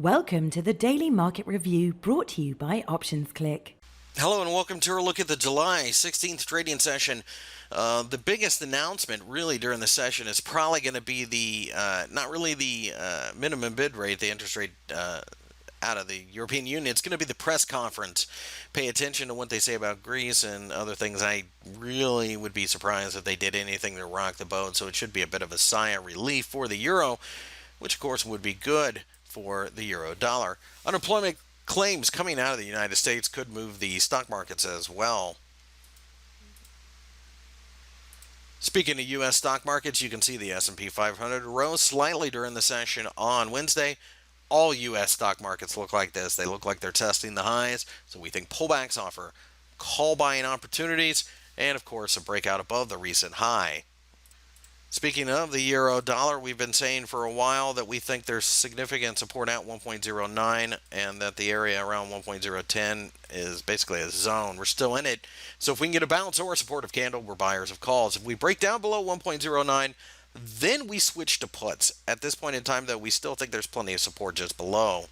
Welcome to the Daily Market Review brought to you by OptionsClick. Hello and welcome to our look at the July 16th trading session. The biggest announcement really during the session is probably going to be not really the minimum bid rate, the interest rate out of the European Union. It's going to be the press conference. Pay attention to what they say about Greece and other things. I really would be surprised if they did anything to rock the boat, so it should be a bit of a sigh of relief for the euro, which of course would be good for the euro dollar. Unemployment claims coming out of the United States could move the stock markets as well. Speaking of U.S. stock markets, you can see the S&P 500 rose slightly during the session on Wednesday. All U.S. stock markets look like this. They look like they're testing the highs, so we think pullbacks offer call buying opportunities and, of course, a breakout above the recent high. Speaking of the euro dollar, we've been saying for a while that we think there's significant support at 1.09 and that the area around 1.010 is basically a zone. We're still in it. So if we can get a bounce or a supportive candle, we're buyers of calls. If we break down below 1.09, then we switch to puts. At this point in time, though, we still think there's plenty of support just below.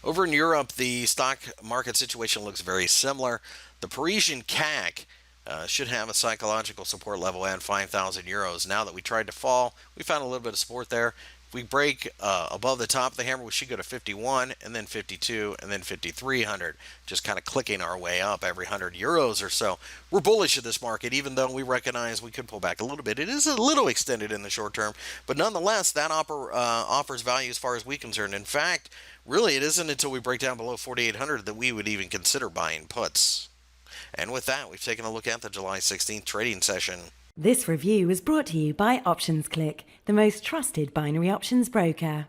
Over in Europe, the stock market situation looks very similar. The Parisian CAC should have a psychological support level at 5,000 euros. Now that we tried to fall, we found a little bit of support there. If we break above the top of the hammer, we should go to 51 and then 52 and then 5,300, just kind of clicking our way up every 100 euros or so. We're bullish at this market, even though we recognize we could pull back a little bit. It is a little extended in the short term, but nonetheless, that offers value as far as we're concerned. In fact, really, it isn't until we break down below 4,800 that we would even consider buying puts. And with that, we've taken a look at the July 16th trading session. This review was brought to you by OptionsClick, the most trusted binary options broker.